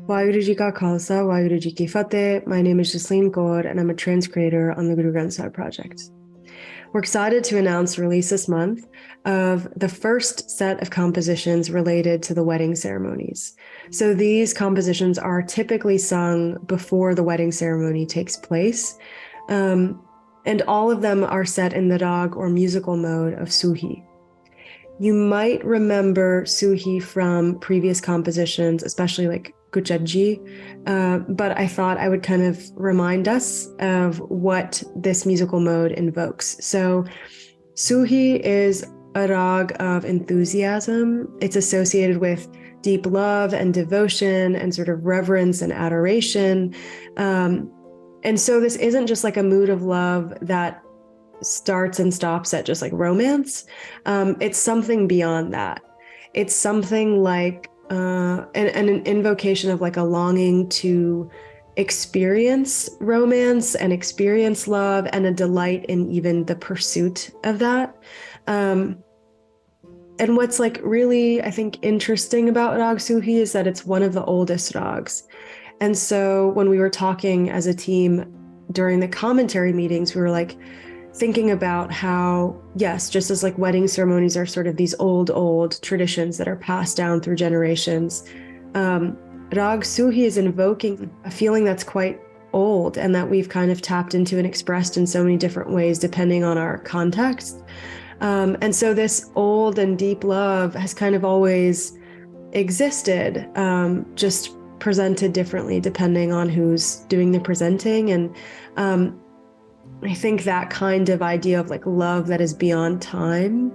Waheguru Ji Ka Khalsa, Waheguru Ji Ki Fateh. My name is Jasleen Kaur, and I'm a transcreator on the Guru Granth Sahib project. We're excited to announce the release this month of the first set of compositions related to the wedding ceremonies. So these compositions are typically sung before the wedding ceremony takes place, and all of them are set in the rag or musical mode of Suhi. You might remember Suhi from previous compositions, especially like Gujaji, but I thought I would kind of remind us of what this musical mode invokes. So Suhi is a rag of enthusiasm. It's associated with deep love and devotion and sort of reverence and adoration. And so this isn't just like a mood of love that starts and stops at just like romance. It's something beyond that. It's something like an invocation of like a longing to experience romance and experience love and a delight in even the pursuit of that. And what's like really, I think, interesting about Rag Suhi is that it's one of the oldest rags. And so when we were talking as a team during the commentary meetings, we were like, thinking about how, yes, just as like wedding ceremonies are sort of these old traditions that are passed down through generations, Rag Suhi is invoking a feeling that's quite old and that we've kind of tapped into and expressed in so many different ways depending on our context. And so this old and deep love has kind of always existed, just presented differently depending on who's doing the presenting. And I think that kind of idea of like love that is beyond time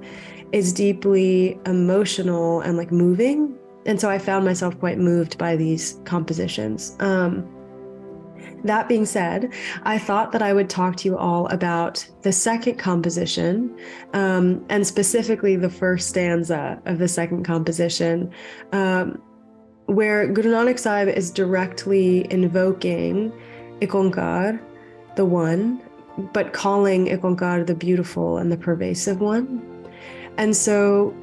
is deeply emotional and like moving. And so I found myself quite moved by these compositions. That being said, I thought that I would talk to you all about the second composition, and specifically the first stanza of the second composition, where Guru Nanak Sahib is directly invoking IkOankar, the one, but calling IkOankar the beautiful and the pervasive one. And so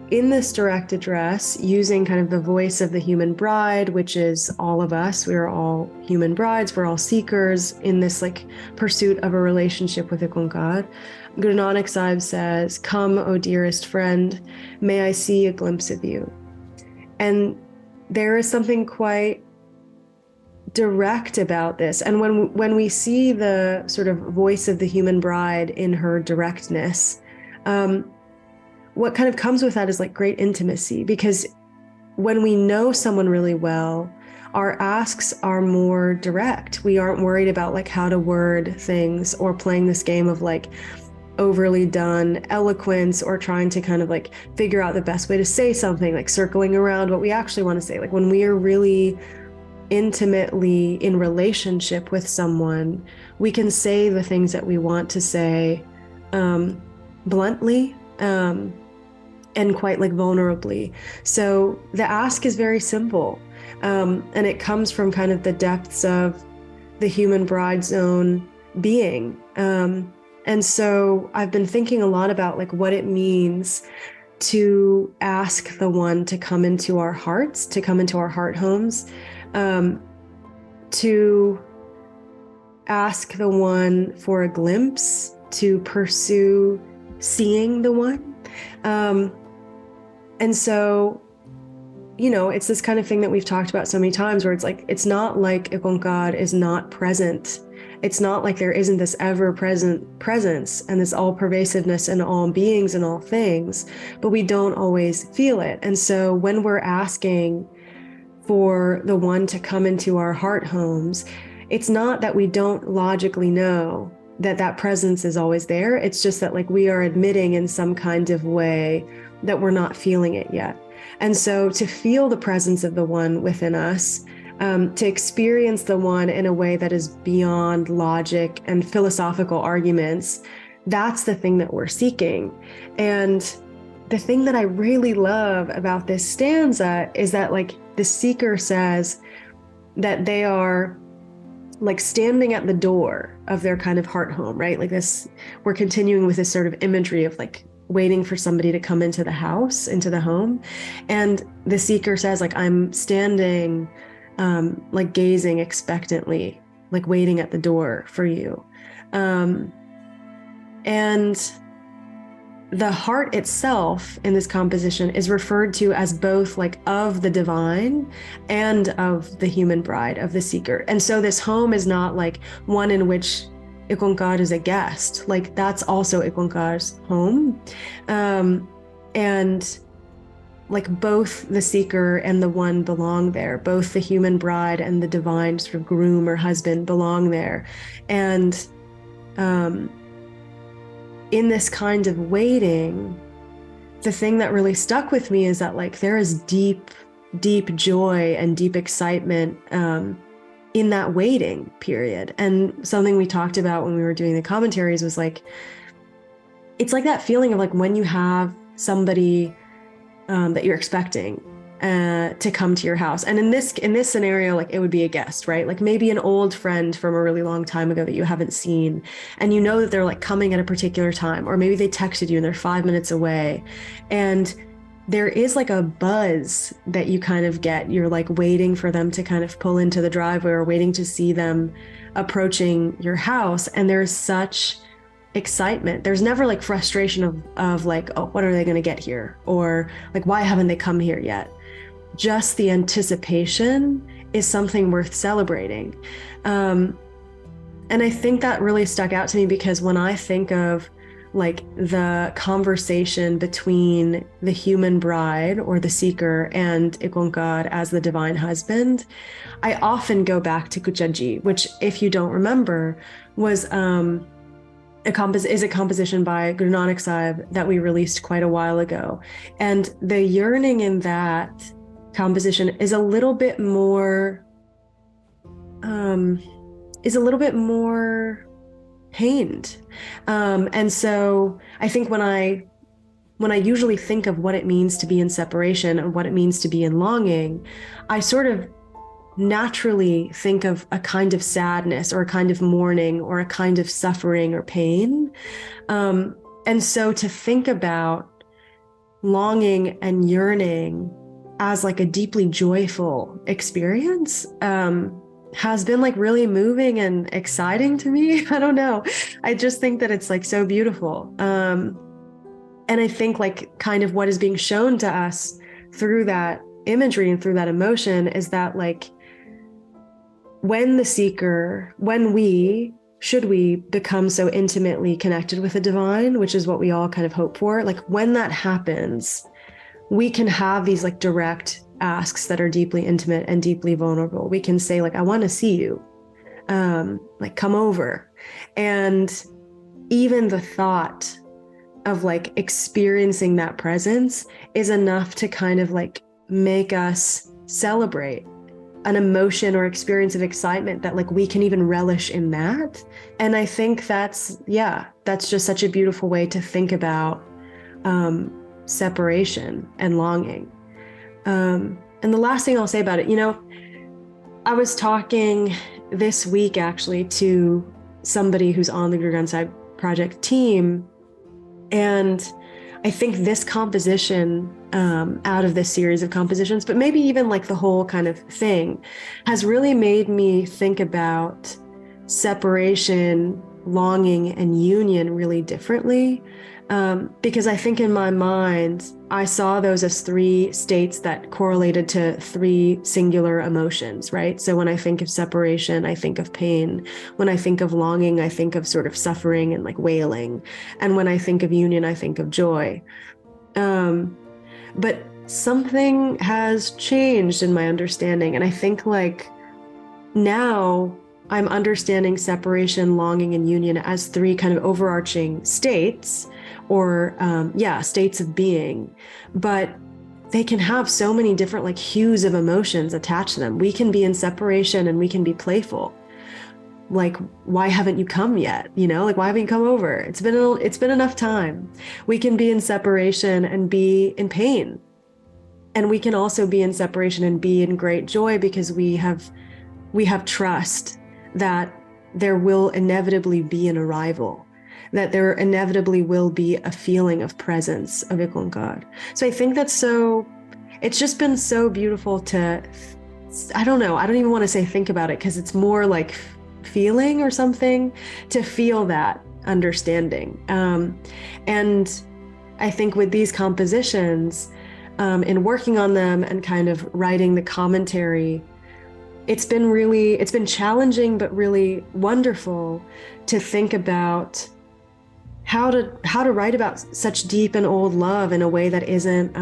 in this direct address, using kind of the voice of the human bride, which is all of us, we are all human brides, we're all seekers in this like pursuit of a relationship with IkOankar, Guru Nanak Sahib says, "Come, O dearest friend, may I see a glimpse of you." And there is something quite direct about this. And when we see the sort of voice of the human bride in her directness, what kind of comes with that is like great intimacy, because when we know someone really well, our asks are more direct. We aren't worried about like how to word things or playing this game of like overly done eloquence or trying to kind of like figure out the best way to say something, like circling around what we actually want to say. Like when we are really intimately in relationship with someone, we can say the things that we want to say bluntly and quite like vulnerably. So the ask is very simple, and it comes from kind of the depths of the human bride's own being. And so I've been thinking a lot about like what it means to ask the one to come into our hearts, to come into our heart homes, to ask the one for a glimpse, to pursue seeing the one. And so, you know, it's this kind of thing that we've talked about so many times where it's like, it's not like IkOankar is not present. It's not like there isn't this ever-present presence and this all-pervasiveness in all beings and all things, but we don't always feel it. And so when we're asking for the one to come into our heart homes, it's not that we don't logically know that that presence is always there. It's just that like we are admitting in some kind of way that we're not feeling it yet. And so to feel the presence of the one within us, to experience the one in a way that is beyond logic and philosophical arguments, that's the thing that we're seeking. And the thing that I really love about this stanza is that like the seeker says that they are like standing at the door of their kind of heart home, right? Like this, we're continuing with this sort of imagery of like waiting for somebody to come into the house, into the home. And the seeker says like, I'm standing like gazing expectantly, like waiting at the door for you. And the heart itself in this composition is referred to as both like of the divine and of the human bride, of the seeker. And so this home is not like one in which IkOankar is a guest, like that's also IkOankar's home. And like both the seeker and the one belong there, both the human bride and the divine sort of groom or husband belong there. And in this kind of waiting, the thing that really stuck with me is that like there is deep, deep joy and deep excitement in that waiting period. And something we talked about when we were doing the commentaries was like, it's like that feeling of like when you have somebody that you're expecting to come to your house. And in this scenario, like it would be a guest, right? Like maybe an old friend from a really long time ago that you haven't seen, and you know that they're like coming at a particular time, or maybe they texted you and they're 5 minutes away. And there is like a buzz that you kind of get. You're like waiting for them to kind of pull into the driveway or waiting to see them approaching your house. And there's such excitement. There's never like frustration of like, oh, what are they going to get here? Or like, why haven't they come here yet? Just the anticipation is something worth celebrating. And I think that really stuck out to me because when I think of like the conversation between the human bride or the seeker and IkOankar as the divine husband, I often go back to Kuchaji, which, if you don't remember, was a composition by Guru Granth Sahib that we released quite a while ago. And the yearning in that composition is a little bit more pained. And so I think when I usually think of what it means to be in separation and what it means to be in longing, I sort of naturally think of a kind of sadness or a kind of mourning or a kind of suffering or pain. And so to think about longing and yearning as like a deeply joyful experience has been like really moving and exciting to me. I don't know. I just think that it's like so beautiful. And I think like kind of what is being shown to us through that imagery and through that emotion is that like when should we become so intimately connected with the divine, which is what we all kind of hope for, like when that happens, we can have these like direct asks that are deeply intimate and deeply vulnerable. We can say like, I want to see you, like come over. And even the thought of like experiencing that presence is enough to kind of like make us celebrate an emotion or experience of excitement that like we can even relish in that. And I think that's just such a beautiful way to think about separation and longing. And the last thing I'll say about it, I was talking this week actually to somebody who's on the Guru Granth Sahib project team. And I think this composition out of this series of compositions, but maybe even like the whole kind of thing, has really made me think about separation, longing, and union really differently. Because I think in my mind, I saw those as three states that correlated to three singular emotions, right? So when I think of separation, I think of pain. When I think of longing, I think of sort of suffering and like wailing. And when I think of union, I think of joy. But something has changed in my understanding. And I think like now I'm understanding separation, longing, and union as three kind of overarching states or states of being, but they can have so many different like hues of emotions attached to them. We can be in separation and we can be playful. Like, why haven't you come yet? Like, why haven't you come over? It's been enough time. We can be in separation and be in pain. And we can also be in separation and be in great joy because we have trust that there will inevitably be an arrival, that there inevitably will be a feeling of presence of IkOankar. So I think it's just been so beautiful to I don't know, I don't even want to say think about it, because it's more like feeling or something, to feel that understanding. And I think with these compositions, in working on them and kind of writing the commentary, it's been challenging, but really wonderful to think about how to write about such deep and old love in a way that isn't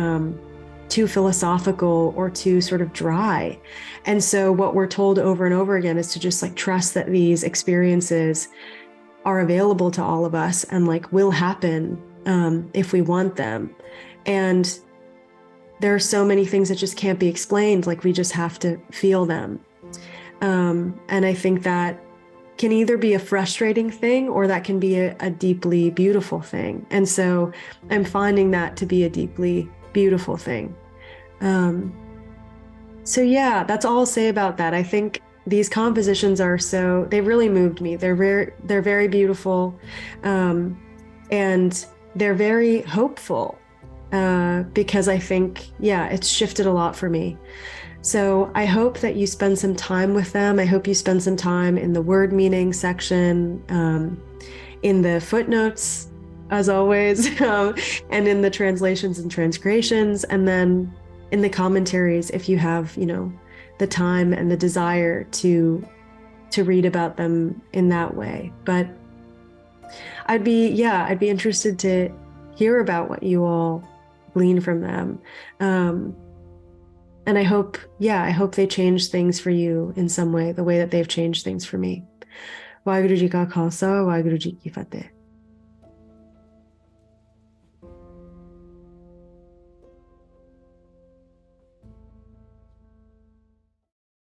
too philosophical or too sort of dry. And so what we're told over and over again is to just like trust that these experiences are available to all of us and like will happen if we want them. And there are so many things that just can't be explained, like we just have to feel them. And I think that can either be a frustrating thing or that can be a deeply beautiful thing. And so I'm finding that to be a deeply beautiful thing. So yeah, that's all I'll say about that. I think these compositions they really moved me. They're very beautiful. And they're very hopeful, because I think, yeah, it's shifted a lot for me. So I hope that you spend some time with them. I hope you spend some time in the word meaning section, in the footnotes, as always, and in the translations and transcreations, and then in the commentaries, if you have, the time and the desire to read about them in that way. But I'd be interested to hear about what you all glean from them. And I hope they change things for you in some way, the way that they've changed things for me. Waheguru Ji Ka Khalsa, Waheguru Ji Ki Fateh.